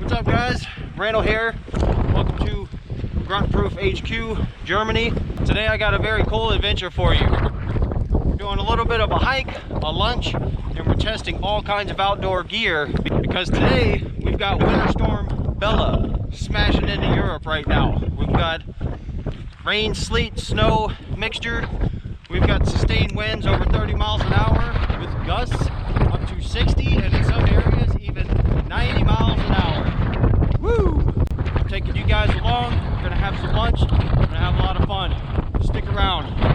What's up, guys? Randall here. Welcome to Grunt Proof HQ, Germany. Today I got a very cool adventure for you. We're doing a little bit of a hike, a lunch, and we're testing all kinds of outdoor gear because today we've got Winter Storm Bella smashing into Europe right now. We've got rain, sleet, snow mixture. We've got sustained winds over 30 miles an hour with gusts up to 60 and in some areas even 90 miles an hour. Woo! I'm taking you guys along. We're gonna have some lunch. We're gonna have a lot of fun. Stick around.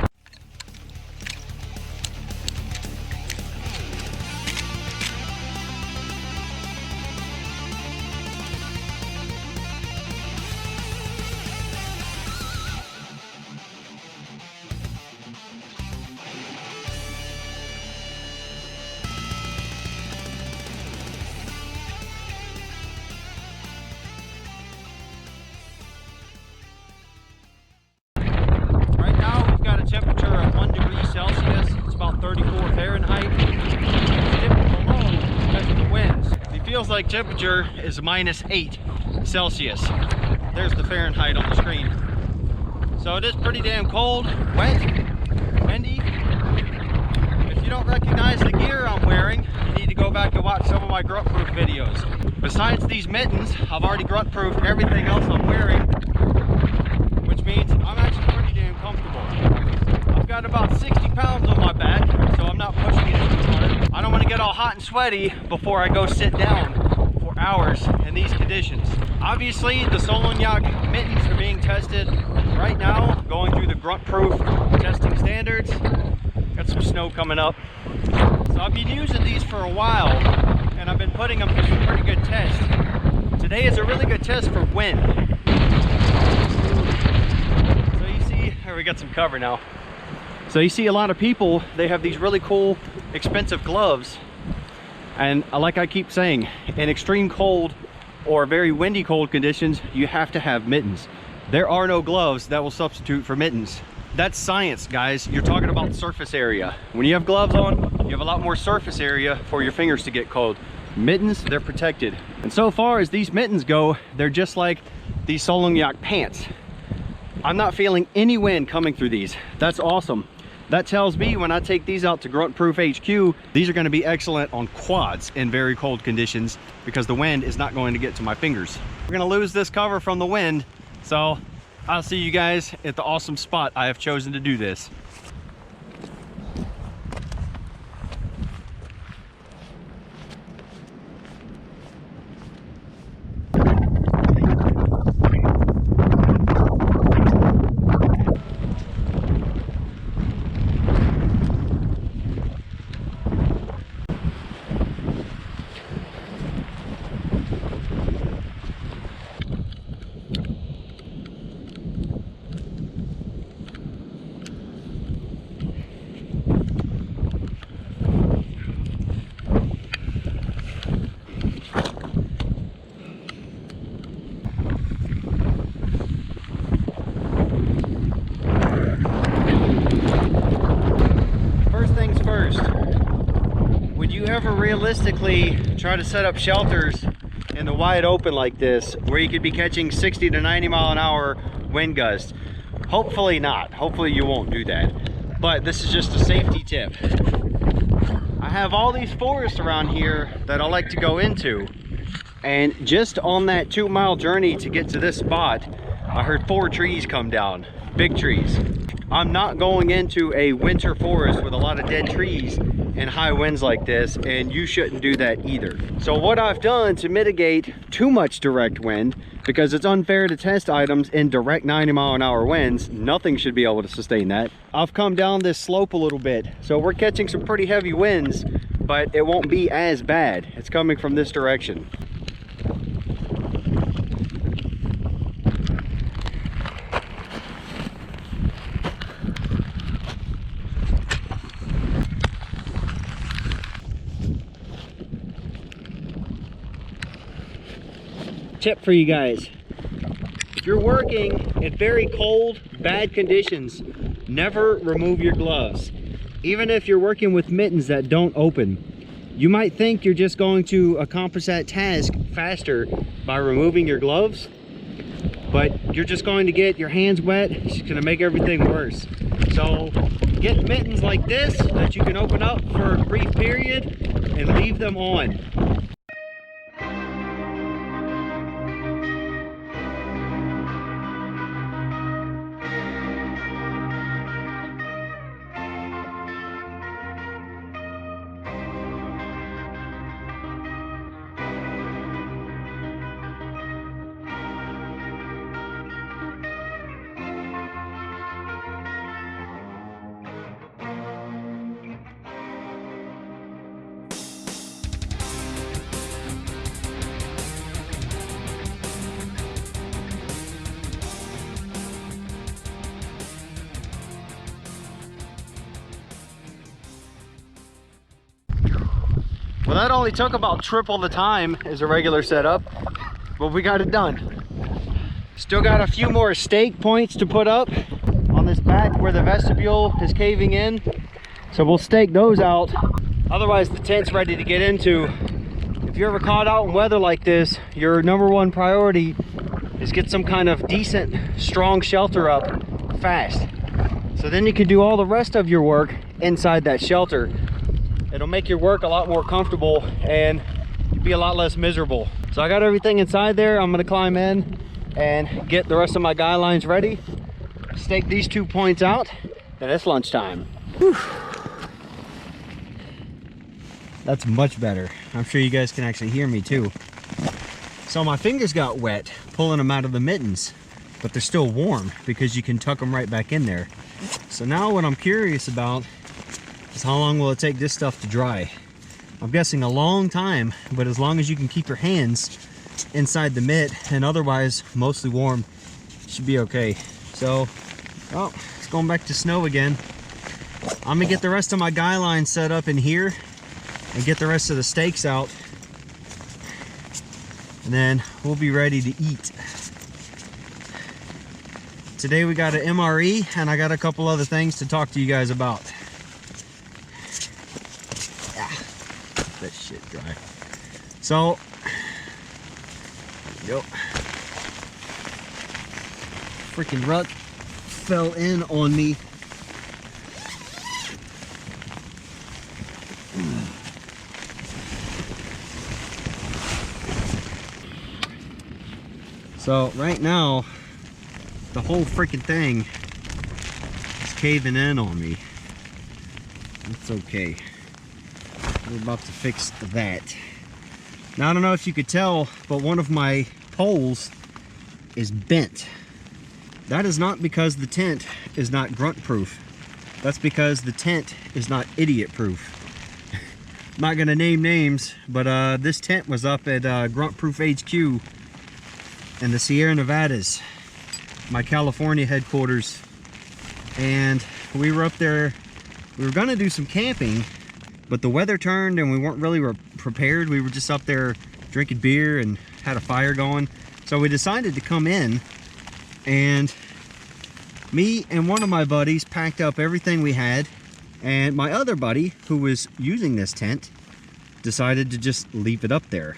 Temperature of 1 degree Celsius, it's about 34 Fahrenheit. It's dipping below because of the winds. It feels like temperature is -8 Celsius. There's the Fahrenheit on the screen. So it is pretty damn cold, wet, windy. If you don't recognize the gear I'm wearing, you need to go back and watch some of my grunt proof videos. Besides these mittens, I've already grunt proofed everything else I'm wearing, which means I'm actually pretty damn comfortable. I've got about 60 pounds on my back, so I'm not pushing it too hard. I don't want to get all hot and sweaty before I go sit down for hours in these conditions. Obviously, the Solonyak mittens are being tested right now, going through the grunt proof testing standards. Got some snow coming up. So I've been using these for a while, and I've been putting them through some pretty good tests. Today is a really good test for wind. So you see, here we got some cover now. So you see a lot of people, they have these really cool, expensive gloves. And like I keep saying, in extreme cold or very windy cold conditions, you have to have mittens. There are no gloves that will substitute for mittens. That's science, guys. You're talking about surface area. When you have gloves on, you have a lot more surface area for your fingers to get cold. Mittens, they're protected. And so far as these mittens go, they're just like these Solonyak pants. I'm not feeling any wind coming through these. That's awesome. That tells me when I take these out to Grunt Proof HQ, these are going to be excellent on quads in very cold conditions because the wind is not going to get to my fingers. We're going to lose this cover from the wind, so I'll see you guys at the awesome spot I have chosen to do this. Ever realistically try to set up shelters in the wide open like this where you could be catching 60 to 90 mile an hour wind gusts? Hopefully not. Hopefully you won't do that, but this is just a safety tip. I have all these forests around here that I like to go into, and just on that 2-mile journey to get to this spot, I heard 4 trees come down, big trees. I'm not going into a winter forest with a lot of dead trees and high winds like this, and you shouldn't do that either. So what I've done to mitigate too much direct wind, because it's unfair to test items in direct 90 mile an hour winds, nothing should be able to sustain that. I've come down this slope a little bit, so we're catching some pretty heavy winds, but it won't be as bad. It's coming from this direction. Tip for you guys: if you're working in very cold, bad conditions, never remove your gloves. Even if you're working with mittens that don't open, You might think you're just going to accomplish that task faster by removing your gloves, but you're just going to get your hands wet. It's going to make everything worse. So get mittens like this that you can open up for a brief period and leave them on. Well, that only took about triple the time as a regular setup, but we got it done. Still got a few more stake points to put up on this back where the vestibule is caving in. So we'll stake those out. Otherwise, the tent's ready to get into. If you're ever caught out in weather like this, your #1 priority is get some kind of decent, strong shelter up fast. So then you can do all the rest of your work inside that shelter. It'll make your work a lot more comfortable and you'll be a lot less miserable. So I got everything inside there. I'm gonna climb in and get the rest of my guy lines ready. Stake these 2 points out, and it's lunchtime. Whew. That's much better. I'm sure you guys can actually hear me too. So my fingers got wet pulling them out of the mittens, but they're still warm because you can tuck them right back in there. So now what I'm curious about is how long will it take this stuff to dry? I'm guessing a long time, but as long as you can keep your hands inside the mitt and otherwise mostly warm, should be okay. So, oh, it's going back to snow again. I'm gonna get the rest of my guy line set up in here and get the rest of the stakes out, and then we'll be ready to eat. Today we got an MRE and I got a couple other things to talk to you guys about. That shit dry. So, yep. Freaking rut fell in on me. So right now, the whole freaking thing is caving in on me. It's okay. We're about to fix that. Now I don't know if you could tell, but one of my poles is bent. That is not because the tent is not grunt proof. That's because the tent is not idiot proof. I'm not gonna name names, but this tent was up at Grunt Proof HQ in the Sierra Nevadas, my California headquarters, and we were up there. We were gonna do some camping, but the weather turned and we weren't really prepared. We were just up there drinking beer and had a fire going. So we decided to come in, and me and one of my buddies packed up everything we had, and my other buddy who was using this tent decided to just leave it up there.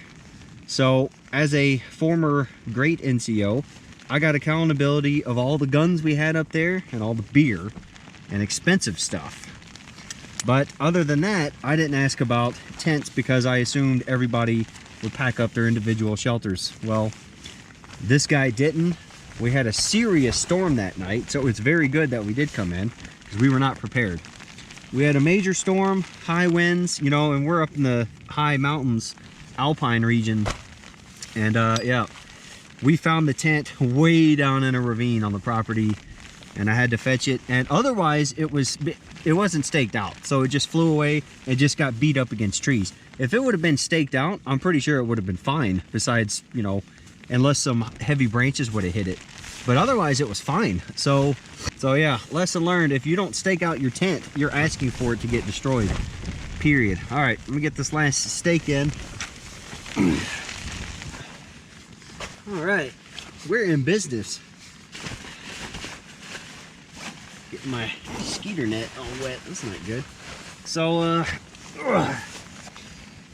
So as a former great NCO, I got accountability of all the guns we had up there and all the beer and expensive stuff. But other than that, I didn't ask about tents because I assumed everybody would pack up their individual shelters. Well, this guy didn't. We had a serious storm that night, so it's very good that we did come in because we were not prepared. We had a major storm, high winds, you know, and we're up in the high mountains, alpine region. And yeah, we found the tent way down in a ravine on the property, and I had to fetch it. And otherwise, it wasn't staked out, so it just flew away and just got beat up against trees. If it would have been staked out, I'm pretty sure it would have been fine, besides, you know, unless some heavy branches would have hit it. But otherwise it was fine. So yeah, lesson learned: if you don't stake out your tent, you're asking for it to get destroyed, period. All right, let me get this last stake in. All right, we're in business. Getting my skeeter net all wet. That's not good. So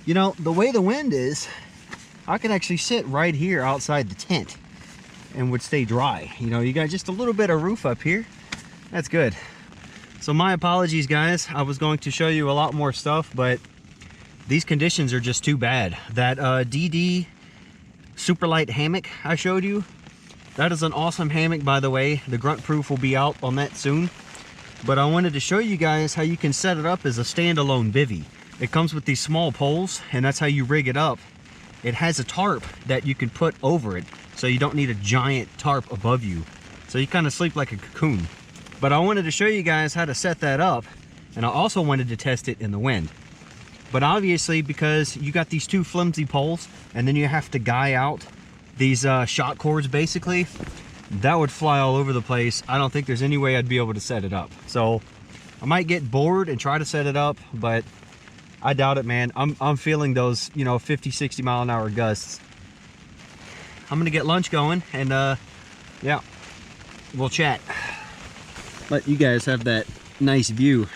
You know, the way the wind is, I could actually sit right here outside the tent and would stay dry. You know, you got just a little bit of roof up here. That's good. So my apologies, guys. I was going to show you a lot more stuff, but these conditions are just too bad. That DD super light hammock I showed you, that is an awesome hammock, by the way. The Grunt proof will be out on that soon. But I wanted to show you guys how you can set it up as a standalone bivvy. It comes with these small poles, and that's how you rig it up. It has a tarp that you can put over it, so you don't need a giant tarp above you. So you kind of sleep like a cocoon. But I wanted to show you guys how to set that up, and I also wanted to test it in the wind. But obviously, because you got these two flimsy poles, and then you have to guy out these shot cords, basically, that would fly all over the place. I don't think there's any way I'd be able to set it up. So I might get bored and try to set it up, but I doubt it, man. I'm feeling those, you know, 50, 60 mile an hour gusts. I'm gonna get lunch going, and yeah, we'll chat. Let you guys have that nice view.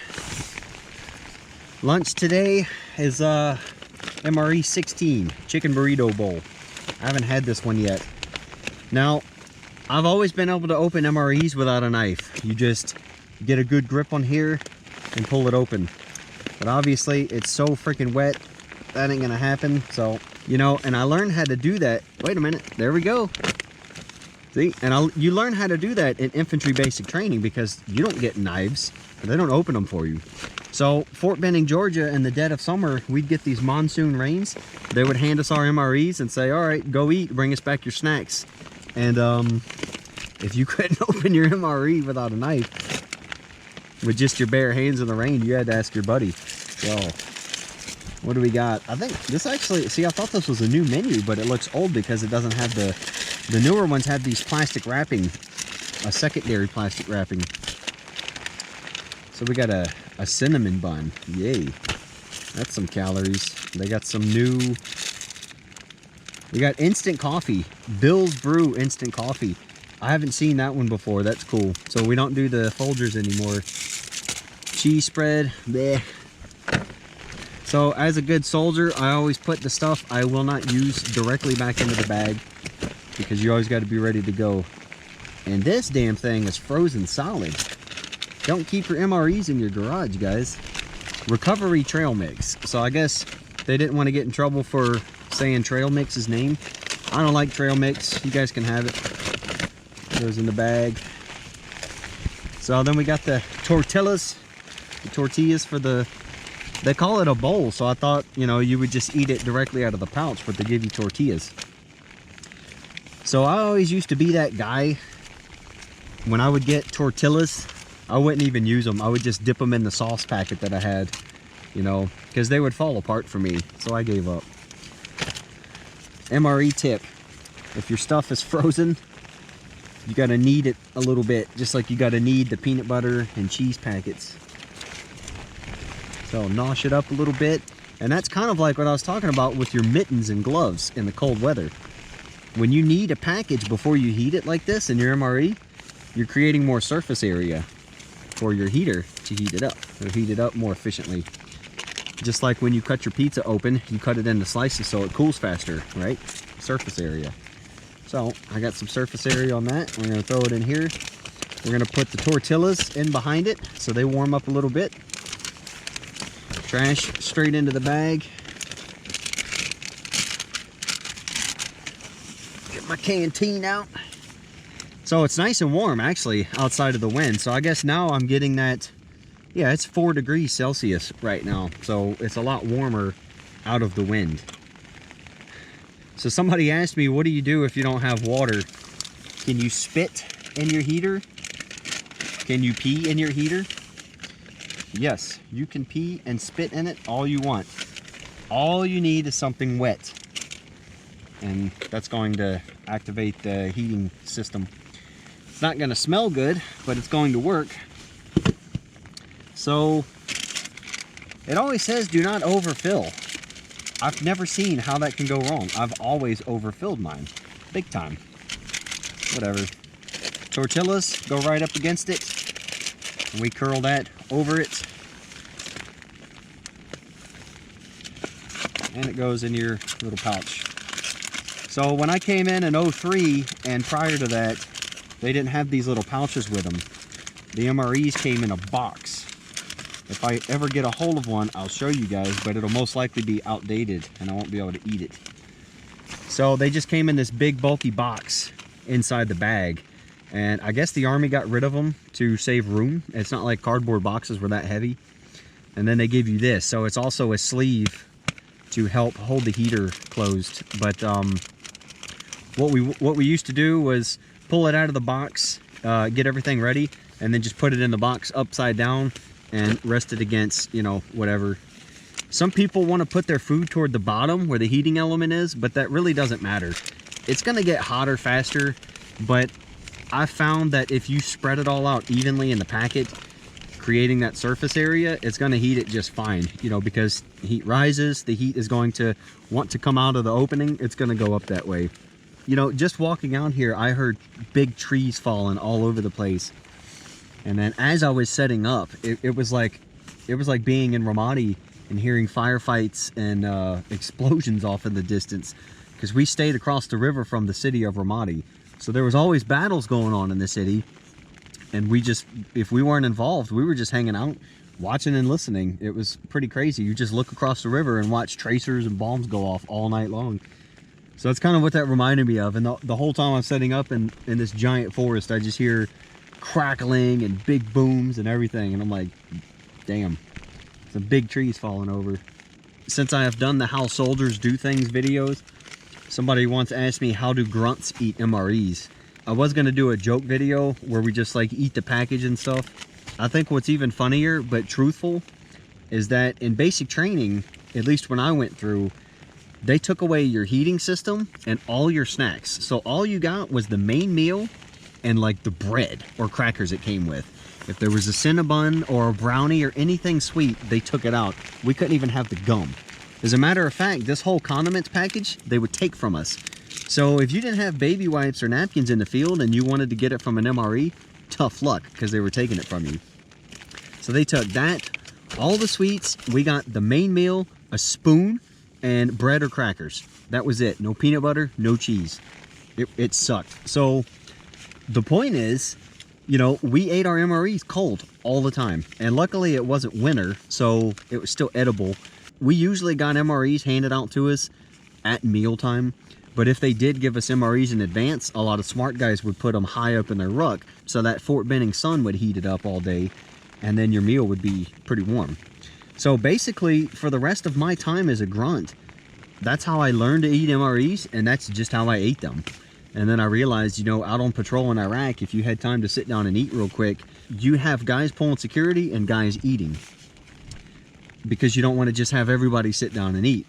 Lunch today is MRE 16 chicken burrito bowl. I haven't had this one yet. Now, I've always been able to open MREs without a knife. You just get a good grip on here and pull it open. But obviously, it's so freaking wet, that ain't gonna happen. So, you know, and I learned how to do that. Wait a minute, there we go. See, and you learn how to do that in infantry basic training, because you don't get knives, they don't open them for you. So Fort Benning, Georgia, in the dead of summer, we'd get these monsoon rains. They would hand us our MREs and say, all right, go eat, bring us back your snacks. And if you couldn't open your MRE without a knife, with just your bare hands in the rain, you had to ask your buddy. So, what do we got? I think this actually, see, I thought this was a new menu, but it looks old because it doesn't have the newer ones have these plastic wrapping, a secondary plastic wrapping. So we got a cinnamon bun. Yay. That's some calories. They got some new, we got instant coffee. Bill's Brew instant coffee. I haven't seen that one before. That's cool. So we don't do the Folgers anymore. Cheese spread. Bleh. So as a good soldier, I always put the stuff I will not use directly back into the bag, because you always got to be ready to go. And this damn thing is frozen solid. Don't keep your MREs in your garage, guys. Recovery trail mix. So I guess they didn't want to get in trouble for saying trail mix's name. I don't like trail mix. You guys can have it. Goes in the bag. So then we got the tortillas. The tortillas for the, they call it a bowl. So I thought, you know, you would just eat it directly out of the pouch, but they give you tortillas. So I always used to be that guy. When I would get tortillas, I wouldn't even use them. I would just dip them in the sauce packet that I had, you know, because they would fall apart for me. So I gave up. MRE tip. If your stuff is frozen, you got to knead it a little bit, just like you got to knead the peanut butter and cheese packets. So nosh it up a little bit. And that's kind of like what I was talking about with your mittens and gloves in the cold weather. When you knead a package before you heat it like this in your MRE, you're creating more surface area for your heater to heat it up. It'll heat it up more efficiently. Just like when you cut your pizza open, you cut it into slices so it cools faster, right? Surface area. So I got some surface area on that. We're gonna throw it in here. We're gonna put the tortillas in behind it so they warm up a little bit. Trash straight into the bag. Get my canteen out. So it's nice and warm actually outside of the wind. So I guess now I'm getting that, yeah, it's 4 degrees Celsius right now. So it's a lot warmer out of the wind. So somebody asked me, what do you do if you don't have water? Can you spit in your heater? Can you pee in your heater? Yes, you can pee and spit in it all you want. All you need is something wet. And that's going to activate the heating system. It's not going to smell good, but it's going to work. So it always says do not overfill. I've never seen how that can go wrong. I've always overfilled mine, big time. Whatever. Tortillas go right up against it, and we curl that over it. and it goes in your little pouch. So when I came in 03 and prior to that, they didn't have these little pouches with them. The MREs came in a box. If I ever get a hold of one, I'll show you guys, but it'll most likely be outdated and I won't be able to eat it. So they just came in this big bulky box inside the bag. And I guess the Army got rid of them to save room. It's not like cardboard boxes were that heavy. And then they give you this. So it's also a sleeve to help hold the heater closed. But what we used to do was pull it out of the box, get everything ready, and then just put it in the box upside down and rest it against, you know, whatever. Some people want to put their food toward the bottom where the heating element is, but that really doesn't matter. It's going to get hotter faster, but I found that if you spread it all out evenly in the packet, creating that surface area, it's going to heat it just fine, you know, because heat rises, the heat is going to want to come out of the opening, it's going to go up that way. You know, just walking out here, I heard big trees falling all over the place. And then as I was setting up, it was like being in Ramadi and hearing firefights and explosions off in the distance, because we stayed across the river from the city of Ramadi. So there was always battles going on in the city. And we just, if we weren't involved, we were just hanging out, watching and listening. It was pretty crazy. You just look across the river and watch tracers and bombs go off all night long. So that's kind of what that reminded me of. And the whole time I'm setting up in this giant forest, I just hear crackling and big booms and everything. And I'm like, damn, some big trees falling over. Since I have done the How Soldiers Do Things videos, somebody once asked me, how do grunts eat MREs? I was going to do a joke video where we just like eat the package and stuff. I think what's even funnier but truthful is that in basic training, at least when I went through, they took away your heating system and all your snacks. So all you got was the main meal and like the bread or crackers it came with. If there was a Cinnabon or a brownie or anything sweet, they took it out. We couldn't even have the gum. As a matter of fact, this whole condiments package, they would take from us. So if you didn't have baby wipes or napkins in the field and you wanted to get it from an MRE, tough luck, because they were taking it from you. So they took that, all the sweets, we got the main meal, a spoon, and bread or crackers. That was it. No peanut butter, no cheese. It sucked. So the point is, you know, we ate our MREs cold all the time. And luckily it wasn't winter, so it was still edible. We usually got MREs handed out to us at mealtime. But if they did give us MREs in advance, a lot of smart guys would put them high up in their ruck so that Fort Benning sun would heat it up all day, and then your meal would be pretty warm. So basically, for the rest of my time as a grunt, that's how I learned to eat MREs, and that's just how I ate them. And then I realized, you know, out on patrol in Iraq, if you had time to sit down and eat real quick, you have guys pulling security and guys eating, because you don't want to just have everybody sit down and eat.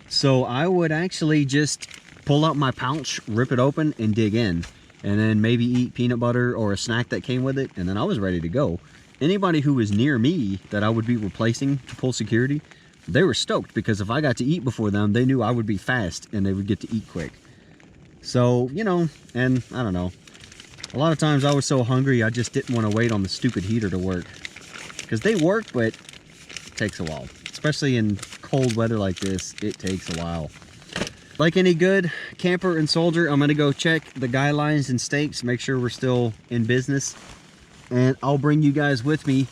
So I would actually just pull out my pouch, rip it open, and dig in. And then maybe eat peanut butter or a snack that came with it, and then I was ready to go. Anybody who was near me that I would be replacing to pull security, they were stoked, because if I got to eat before them, they knew I would be fast and they would get to eat quick. So, you know, and I don't know. A lot of times I was so hungry, I just didn't want to wait on the stupid heater to work. Because they work, but it takes a while. Especially in cold weather like this, it takes a while. Like any good camper and soldier, I'm going to go check the guy lines and stakes, make sure we're still in business. And I'll bring you guys with me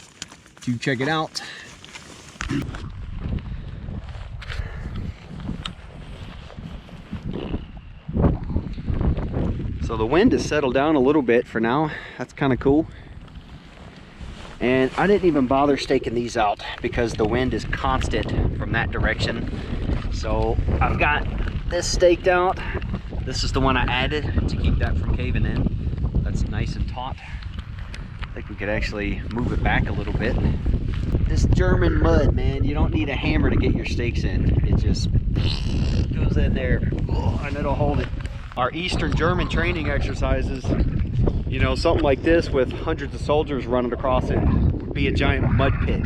to check it out. So the wind has settled down a little bit for now. That's kind of cool. And I didn't even bother staking these out because the wind is constant from that direction. So I've got this staked out. This is the one I added to keep that from caving in. That's nice and taut. I think we could actually move it back a little bit. This German mud, man, you don't need a hammer to get your stakes in. It just goes in there, and it'll hold it. Our Eastern German training exercises, you know, something like this with hundreds of soldiers running across it would be a giant mud pit.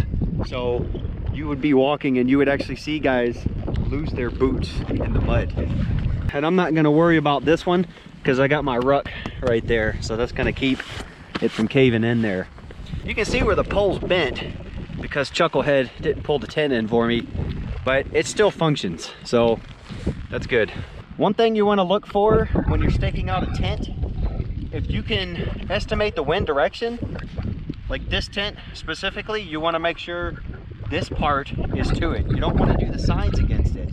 So you would be walking and you would actually see guys lose their boots in the mud. And I'm not gonna worry about this one because I got my ruck right there. So that's gonna keep it from caving in there. You can see where the pole's bent because Chucklehead didn't pull the tent in for me. but it still functions, so that's good. One thing you want to look for when you're staking out a tent, if you can estimate the wind direction, like this tent specifically, you want to make sure this part is to it. You don't want to do the sides against it,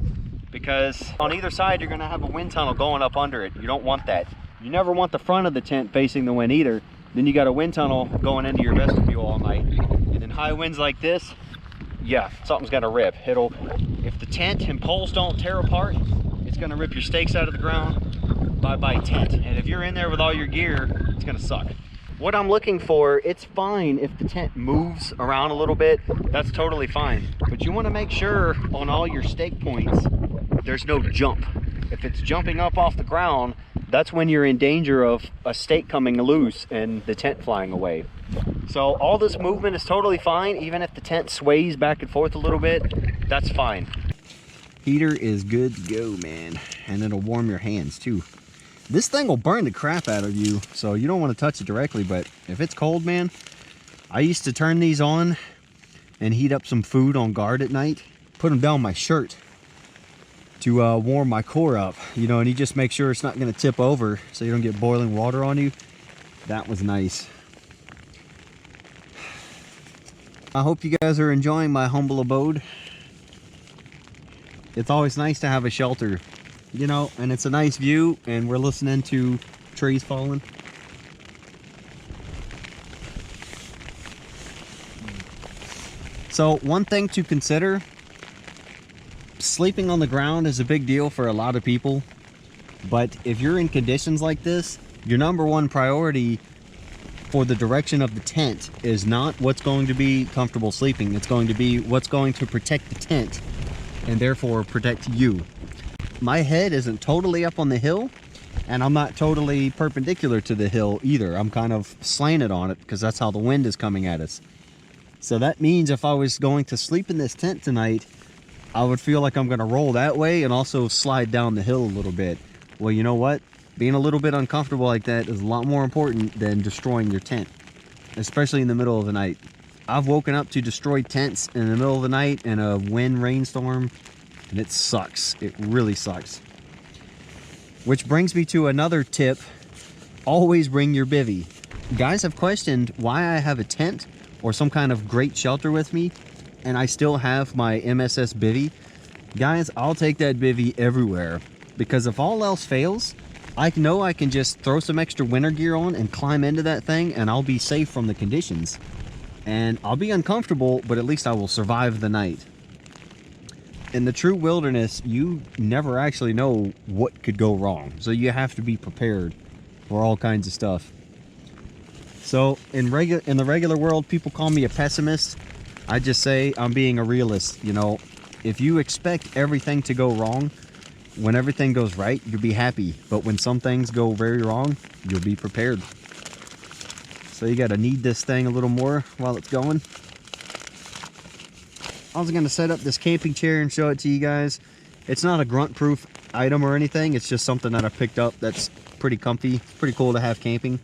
because on either side you're going to have a wind tunnel going up under it. You don't want that. You never want the front of the tent facing the wind either. Then you got a wind tunnel going into your vestibule all night. And in high winds like this, yeah, something's gonna rip. If the tent and poles don't tear apart, it's gonna rip your stakes out of the ground. Bye-bye tent. And if you're in there with all your gear, it's gonna suck. What I'm looking for, it's fine if the tent moves around a little bit, that's totally fine. But you wanna make sure on all your stake points, there's no jump. If it's jumping up off the ground, that's when you're in danger of a stake coming loose and the tent flying away. So all this movement is totally fine. Even if the tent sways back and forth a little bit, that's fine. Heater is good to go, man. And it'll warm your hands too. This thing will burn the crap out of you, so you don't want to touch it directly, but if it's cold, man, I used to turn these on and heat up some food on guard at night, put them down my shirt to warm my core up, you know, and you just make sure it's not going to tip over so you don't get boiling water on you. That was nice. I hope you guys are enjoying my humble abode. It's always nice to have a shelter, you know, and it's a nice view, and we're listening to trees falling. So one thing to consider, sleeping on the ground is a big deal for a lot of people, but if you're in conditions like this, your number one priority for the direction of the tent is not what's going to be comfortable sleeping. It's going to be what's going to protect the tent and therefore protect you. My head isn't totally up on the hill, and I'm not totally perpendicular to the hill either. I'm kind of slanted on it because that's how the wind is coming at us. So that means if I was going to sleep in this tent tonight, I would feel like I'm going to roll that way and also slide down the hill a little bit. Well, you know what? Being a little bit uncomfortable like that is a lot more important than destroying your tent, especially in the middle of the night. I've woken up to destroyed tents in the middle of the night in a wind rainstorm, and it sucks. It really sucks. Which brings me to another tip. Always bring your bivvy. Guys have questioned why I have a tent or some kind of great shelter with me and I still have my MSS bivvy. Guys, I'll take that bivvy everywhere, because if all else fails, I know I can just throw some extra winter gear on and climb into that thing, and I'll be safe from the conditions. And I'll be uncomfortable, but at least I will survive the night. In the true wilderness, you never actually know what could go wrong, so you have to be prepared for all kinds of stuff. So in the regular world, people call me a pessimist. I just say I'm being a realist. You know, if you expect everything to go wrong, when everything goes right, you'll be happy. But when some things go very wrong, you'll be prepared. So you got to knead this thing a little more while it's going. I was going to set up this camping chair and show it to you guys. It's not a grunt proof item or anything. It's just something that I picked up that's pretty comfy. Pretty cool to have camping.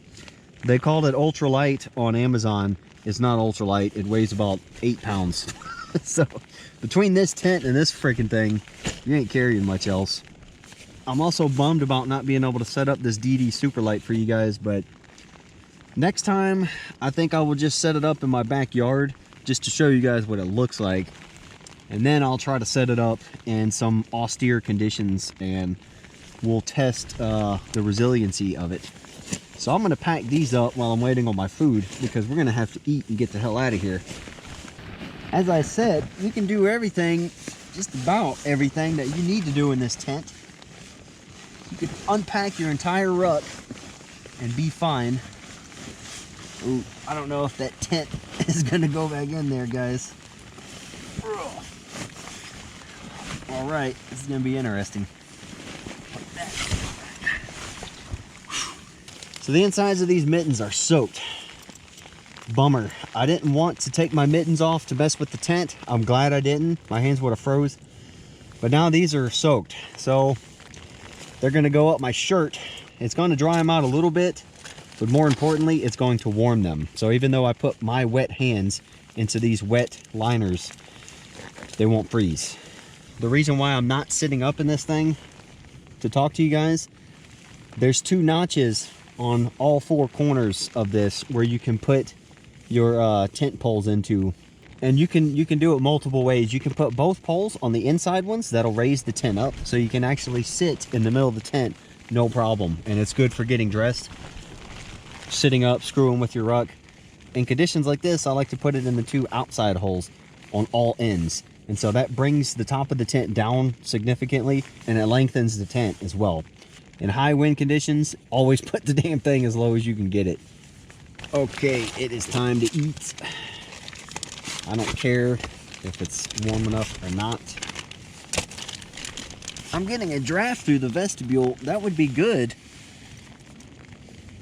They called it ultralight on Amazon. It's not ultralight. It weighs about 8 pounds. So between this tent and this freaking thing, you ain't carrying much else. I'm also bummed about not being able to set up this DD Superlight for you guys, but next time I think I will just set it up in my backyard just to show you guys what it looks like, and then I'll try to set it up in some austere conditions and we'll test the resiliency of it. So I'm going to pack these up while I'm waiting on my food, because we're going to have to eat and get the hell out of here. As I said, you can do everything, just about everything that you need to do in this tent. You could unpack your entire ruck and be fine. Ooh, I don't know if that tent is going to go back in there, guys. All right, this is going to be interesting. Like that. So the insides of these mittens are soaked. Bummer. I didn't want to take my mittens off to mess with the tent. I'm glad I didn't. My hands would have froze. But now these are soaked. So they're going to go up my shirt. It's going to dry them out a little bit, but more importantly, it's going to warm them. So even though I put my wet hands into these wet liners, they won't freeze. the reason why I'm not sitting up in this thing to talk to you guys, there's 2 notches on all 4 corners of this where you can put your tent poles into. And you can do it multiple ways. You can put both poles on the inside ones. That'll raise the tent up so you can actually sit in the middle of the tent, no problem. And it's good for getting dressed, sitting up, screwing with your ruck. In conditions like this, I like to put it in the 2 outside holes on all ends. And so that brings the top of the tent down significantly, and it lengthens the tent as well. In high wind conditions, always put the damn thing as low as you can get it. Okay, it is time to eat. I don't care if it's warm enough or not. I'm getting a draft through the vestibule. That would be good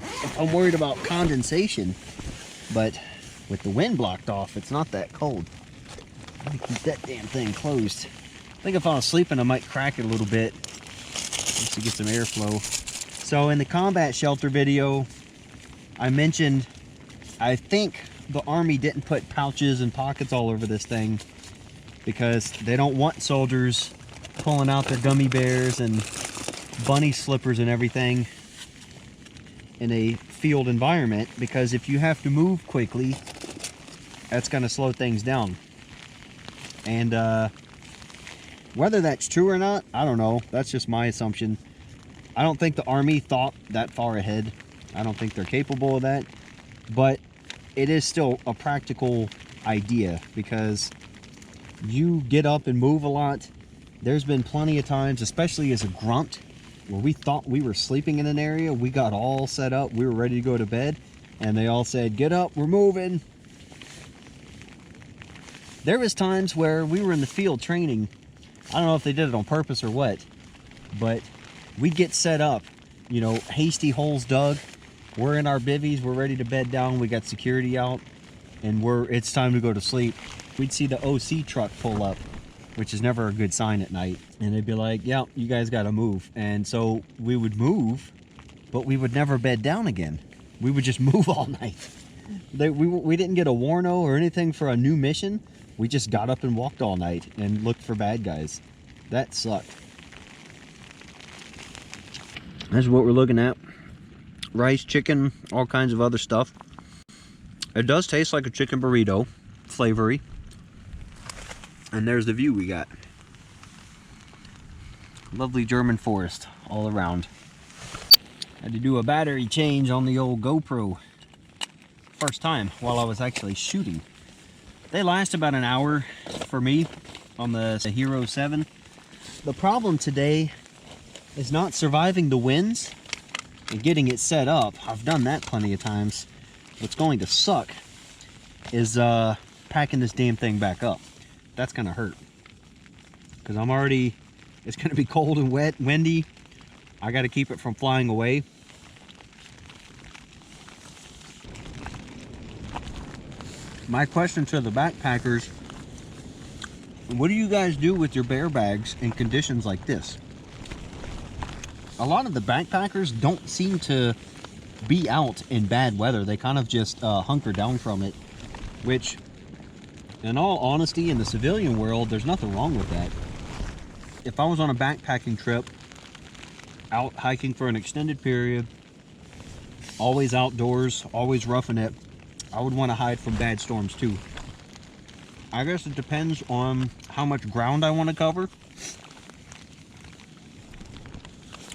if I'm worried about condensation. But with the wind blocked off, it's not that cold. Let me keep that damn thing closed. I think if I was sleeping, I might crack it a little bit just to get some airflow. So in the combat shelter video, I mentioned, I think the Army didn't put pouches and pockets all over this thing because they don't want soldiers pulling out their gummy bears and bunny slippers and everything in a field environment, because if you have to move quickly, that's going to slow things down. And whether that's true or not, I don't know. That's just my assumption. I don't think the Army thought that far ahead. I don't think they're capable of that. But it is still a practical idea, because you get up and move a lot. There's been plenty of times, especially as a grunt, where we thought we were sleeping in an area. We got all set up. We were ready to go to bed. And they all said, get up, we're moving. There was times where we were in the field training. I don't know if they did it on purpose or what, but we get set up, you know, hasty holes dug. We're in our bivvies, we're ready to bed down, we got security out, and it's time to go to sleep. We'd see the OC truck pull up, which is never a good sign at night. And they'd be like, yeah, you guys gotta move. And so we would move, but we would never bed down again. We would just move all night. We didn't get a warno or anything for a new mission. We just got up and walked all night and looked for bad guys. That sucked. That's what we're looking at. Rice, chicken, all kinds of other stuff. It does taste like a chicken burrito, flavory. And there's the view we got. Lovely German forest all around. Had to do a battery change on the old GoPro. First time while I was actually shooting. They last about an hour for me on the Hero 7. The problem today is not surviving the winds and getting it set up. I've done that plenty of times. What's going to suck is packing this damn thing back up. That's gonna hurt, because it's gonna be cold and wet, windy. I got to keep it from flying away. My question to the backpackers: what do you guys do with your bear bags in conditions like this? A lot of the backpackers don't seem to be out in bad weather. They kind of just hunker down from it, which, in all honesty, in the civilian world, there's nothing wrong with that. If I was on a backpacking trip, out hiking for an extended period, always outdoors, always roughing it, I would want to hide from bad storms too. I guess it depends on how much ground I want to cover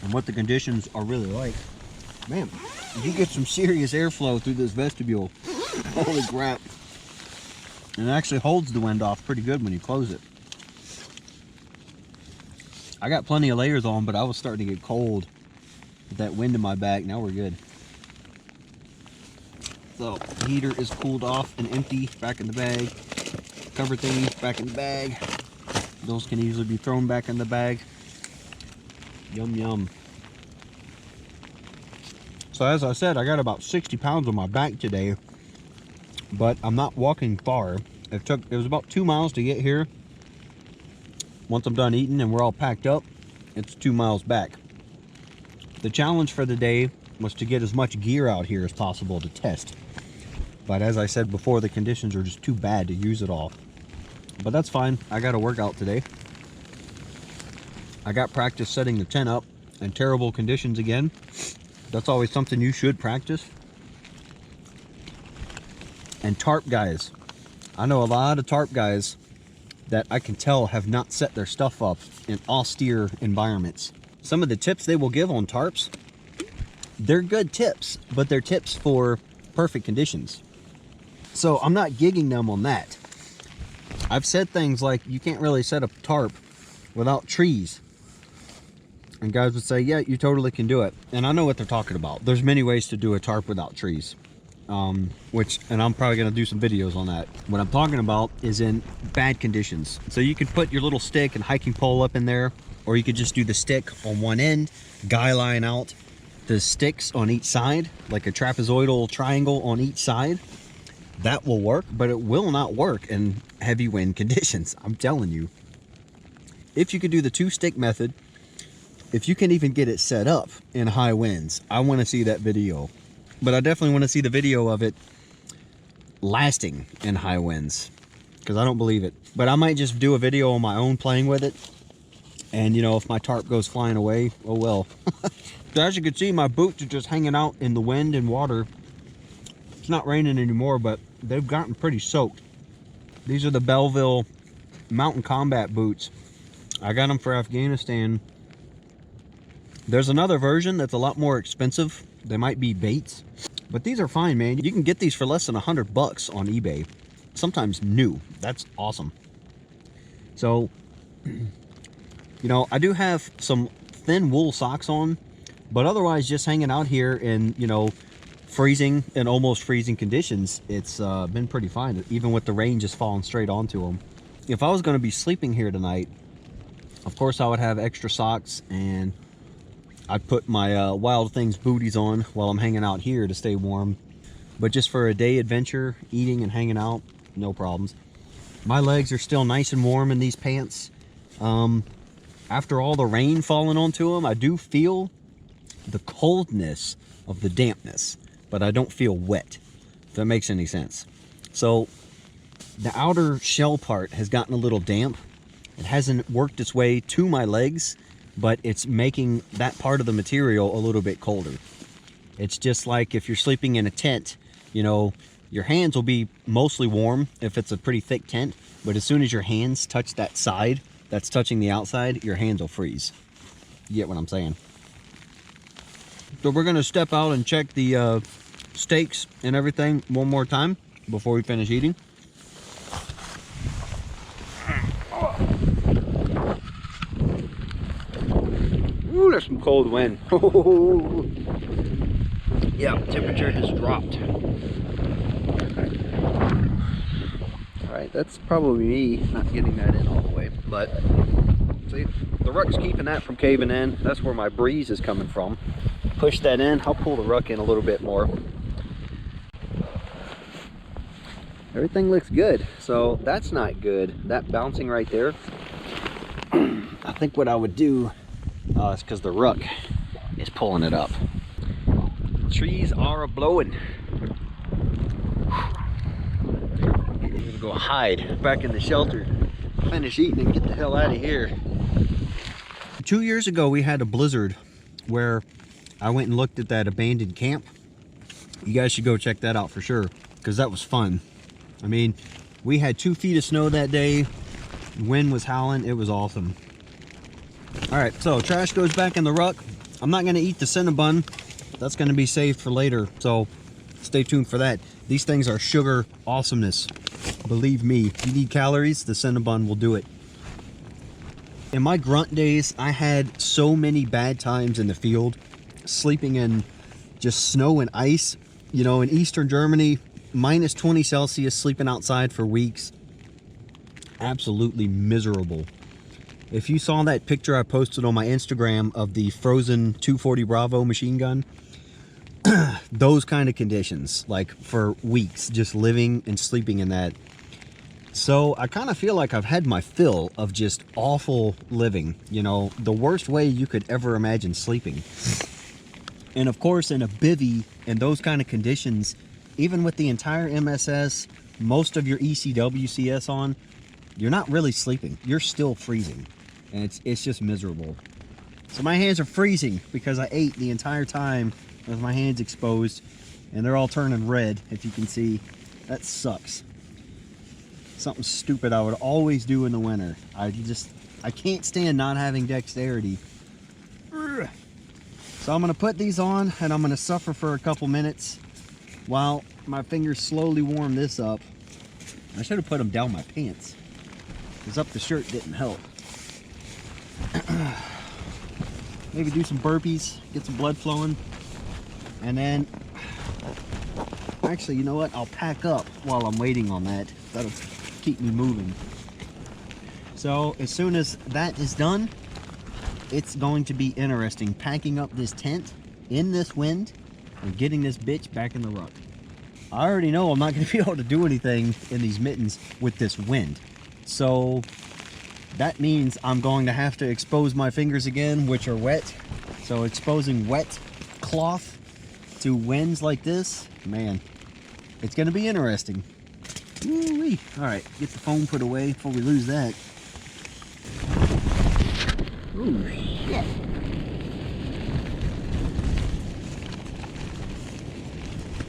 and what the conditions are really like. Man, you get some serious airflow through this vestibule. Holy crap. And it actually holds the wind off pretty good when you close it. I got plenty of layers on, but I was starting to get cold with that wind in my back. Now we're good. So, the heater is cooled off and empty, back in the bag. Cover thingies back in the bag. Those can easily be thrown back in the bag. Yum, yum. So as I said, I got about 60 pounds on my back today, but I'm not walking far. It was about 2 miles to get here. Once I'm done eating and we're all packed up, it's 2 miles back. The challenge for the day was to get as much gear out here as possible to test. But as I said before, the conditions are just too bad to use it all. But that's fine. I got a workout today. I got practice setting the tent up in terrible conditions again. That's always something you should practice. And tarp guys. I know a lot of tarp guys that I can tell have not set their stuff up in austere environments. Some of the tips they will give on tarps, they're good tips, but they're tips for perfect conditions. So I'm not gigging them on that. I've said things like, you can't really set up a tarp without trees. And guys would say, yeah, you totally can do it. And I know what they're talking about. There's many ways to do a tarp without trees. And I'm probably going to do some videos on that. What I'm talking about is in bad conditions. So you could put your little stick and hiking pole up in there, or you could just do the stick on one end, guy line out the sticks on each side, like a trapezoidal triangle on each side. That will work, but it will not work in heavy wind conditions. I'm telling you. If you could do the 2-stick method, if you can even get it set up in high winds, I want to see that video. But I definitely want to see the video of it lasting in high winds, because I don't believe it. But I might just do a video on my own playing with it. And, you know, if my tarp goes flying away, oh well. So as you can see, my boots are just hanging out in the wind and water. It's not raining anymore, but they've gotten pretty soaked. These are the Belleville Mountain Combat boots. I got them for Afghanistan. There's another version that's a lot more expensive. They might be Bates, but these are fine, man. You can get these for less than $100 on eBay. Sometimes new. That's awesome. So, you know, I do have some thin wool socks on, but otherwise just hanging out here in, you know, freezing and almost freezing conditions, it's been pretty fine, even with the rain just falling straight onto them. If I was going to be sleeping here tonight, of course I would have extra socks, and I'd put my Wild Things booties on while I'm hanging out here to stay warm. But just for a day adventure, eating and hanging out, no problems. My legs are still nice and warm in these pants. After all the rain falling onto them, I do feel the coldness of the dampness, but I don't feel wet, if that makes any sense. So the outer shell part has gotten a little damp. It hasn't worked its way to my legs, but it's making that part of the material a little bit colder. It's just like if you're sleeping in a tent, you know, your hands will be mostly warm if it's a pretty thick tent, but as soon as your hands touch that side that's touching the outside, your hands will freeze. You get what I'm saying? So we're gonna step out and check the steaks and everything one more time before we finish eating. Ooh, there's some cold wind. Yeah, temperature has dropped. Alright, that's probably me not getting that in all the way, but see, the ruck's keeping that from caving in. That's where my breeze is coming from. Push that in, I'll pull the ruck in a little bit more. Everything looks good, so that's not good. That bouncing right there. I think what I would do is because the ruck is pulling it up. Trees are a-blowing. I'm gonna go hide back in the shelter, finish eating and get the hell out of here. 2 years ago we had a blizzard where I went and looked at that abandoned camp. You guys should go check that out for sure, because that was fun. I mean, we had 2 feet of snow that day. Wind was howling. It was awesome. All right, so trash goes back in the ruck. I'm not going to eat the Cinnabon. That's going to be saved for later, so stay tuned for that. These things are sugar awesomeness. Believe me, if you need calories, the Cinnabon will do it. In my grunt days, I had so many bad times in the field, sleeping in just snow and ice. You know, in Eastern Germany, minus 20 Celsius, sleeping outside for weeks. Absolutely miserable. If you saw that picture I posted on my Instagram of the frozen 240 Bravo machine gun, those kind of conditions, like for weeks, just living and sleeping in that. So I kind of feel like I've had my fill of just awful living, you know, the worst way you could ever imagine sleeping. And of course, in a bivvy and those kind of conditions, even with the entire MSS, most of your ECWCS on, you're not really sleeping. You're still freezing. and it's just miserable. So my hands are freezing because I ate the entire time with my hands exposed, and they're all turning red, if you can see. That sucks. Something stupid I would always do in the winter. I can't stand not having dexterity. So I'm gonna put these on and I'm gonna suffer for a couple minutes while my fingers slowly warm this up. I should have put them down my pants, because up the shirt didn't help. Maybe do some burpees, get some blood flowing, and then actually, you know what, I'll pack up while I'm waiting on that. That'll keep me moving. So as soon as that is done, it's going to be interesting packing up this tent in this wind and getting this bitch back in the ruck. I already know I'm not going to be able to do anything in these mittens with this wind, so that means I'm going to have to expose my fingers again, which are wet. So exposing wet cloth to winds like this, man, it's going to be interesting. Woo-wee. All right, get the phone put away before we lose that. Ooh, shit.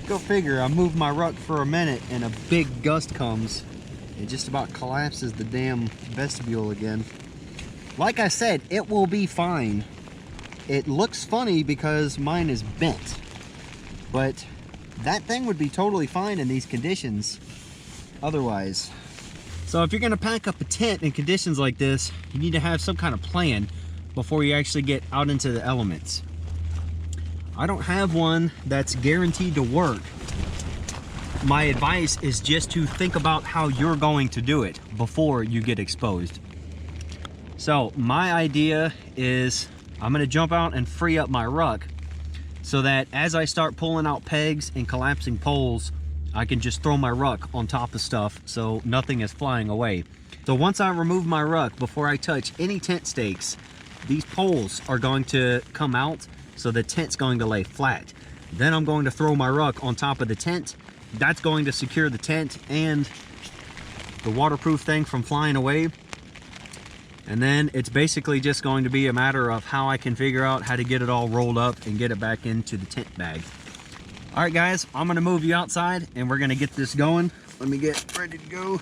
Go figure, I moved my ruck for a minute and a big gust comes. It just about collapses the damn vestibule again. Like I said, it will be fine. It looks funny because mine is bent, but that thing would be totally fine in these conditions otherwise. So if you're gonna pack up a tent in conditions like this, you need to have some kind of plan before you actually get out into the elements. I don't have one that's guaranteed to work. My advice is just to think about how you're going to do it before you get exposed. So my idea is I'm gonna jump out and free up my ruck so that as I start pulling out pegs and collapsing poles, I can just throw my ruck on top of stuff so nothing is flying away. So once I remove my ruck, before I touch any tent stakes, these poles are going to come out, so the tent's going to lay flat. Then I'm going to throw my ruck on top of the tent. That's going to secure the tent and the waterproof thing from flying away. And then it's basically just going to be a matter of how I can figure out how to get it all rolled up and get it back into the tent bag. All right, guys, I'm gonna move you outside and we're gonna get this going. Let me get ready to go.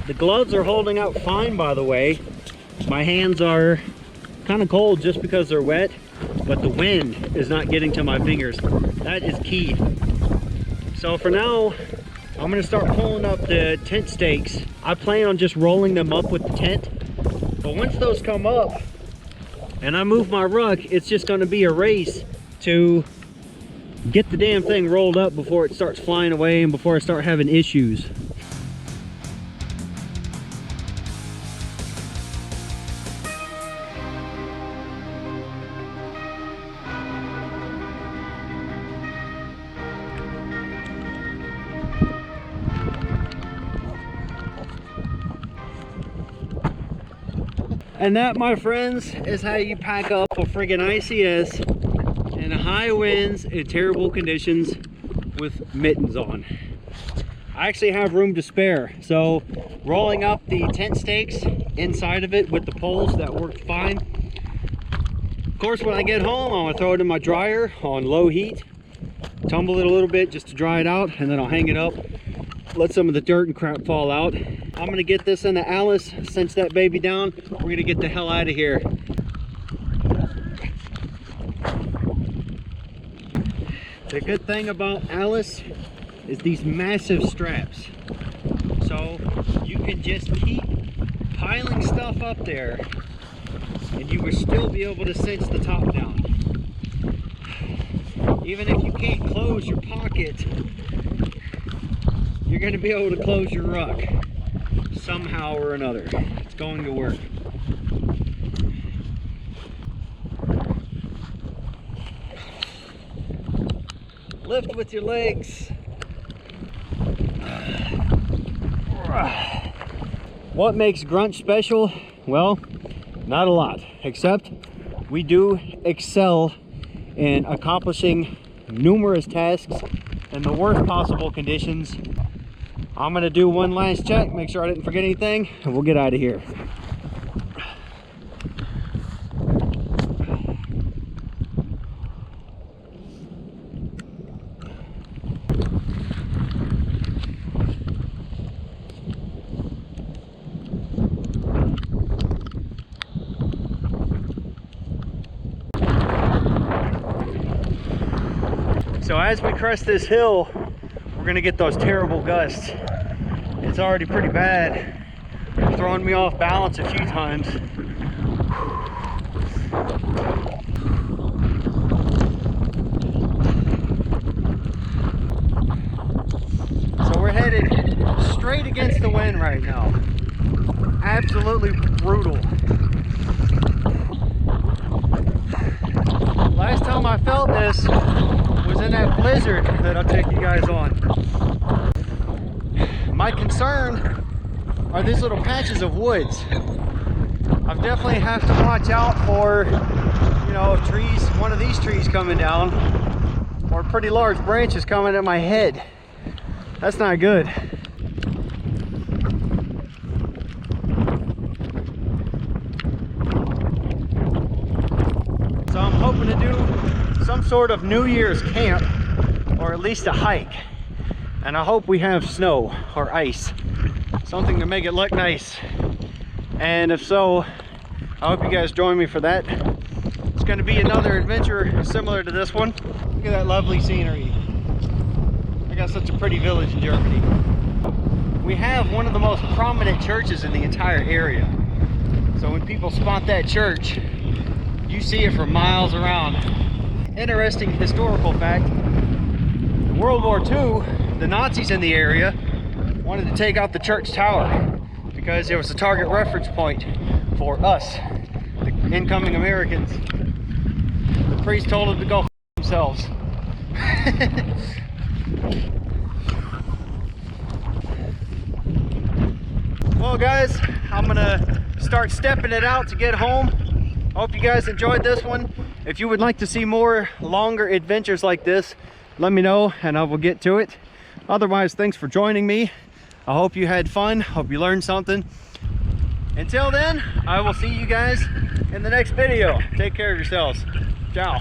The gloves are holding out fine, by the way. My hands are kind of cold just because they're wet, but the wind is not getting to my fingers. That is key. So for now, I'm gonna start pulling up the tent stakes. I plan on just rolling them up with the tent, but once those come up and I move my ruck, it's just gonna be a race to get the damn thing rolled up before it starts flying away and before I start having issues. And that, my friends, is how you pack up a friggin' ICS in high winds and terrible conditions with mittens on. I actually have room to spare, so rolling up the tent stakes inside of it with the poles, that worked fine. Of course, when I get home, I'm gonna throw it in my dryer on low heat, tumble it a little bit just to dry it out, and then I'll hang it up, let some of the dirt and crap fall out. I'm gonna get this into Alice, cinch that baby down. We're gonna get the hell out of here. The good thing about Alice is these massive straps. So you can just keep piling stuff up there and you will still be able to cinch the top down. Even if you can't close your pocket, you're gonna be able to close your ruck somehow or another. It's going to work. Lift with your legs. What makes Grunt special? Well, not a lot, except we do excel in accomplishing numerous tasks in the worst possible conditions. I'm gonna do one last check, make sure I didn't forget anything, and we'll get out of here. So as we crest this hill, we're gonna get those terrible gusts. It's already pretty bad. It's throwing me off balance a few times. So we're headed straight against the wind right now. Absolutely brutal. Last time I felt this was in that blizzard that I'll take you guys on. My concern are these little patches of woods. I definitely have to watch out for, you know, trees, one of these trees coming down, or pretty large branches coming at my head. That's not good. So I'm hoping to do some sort of New Year's camp, or at least a hike. And I hope we have snow or ice, something to make it look nice. And if so, I hope you guys join me for that. It's going to be another adventure similar to this one. Look at that lovely scenery. I got such a pretty village in Germany. We have one of the most prominent churches in the entire area. So when people spot that church, you see it for miles around. Interesting historical fact, in World War II, the Nazis in the area wanted to take out the church tower because it was a target reference point for us, the incoming Americans. The priest told them to go f themselves. Well guys, I'm gonna start stepping it out to get home. Hope you guys enjoyed this one. If you would like to see more longer adventures like this, let me know and I will get to it. Otherwise, thanks for joining me. I hope you had fun. Hope you learned something. Until then, I will see you guys in the next video. Take care of yourselves. Ciao.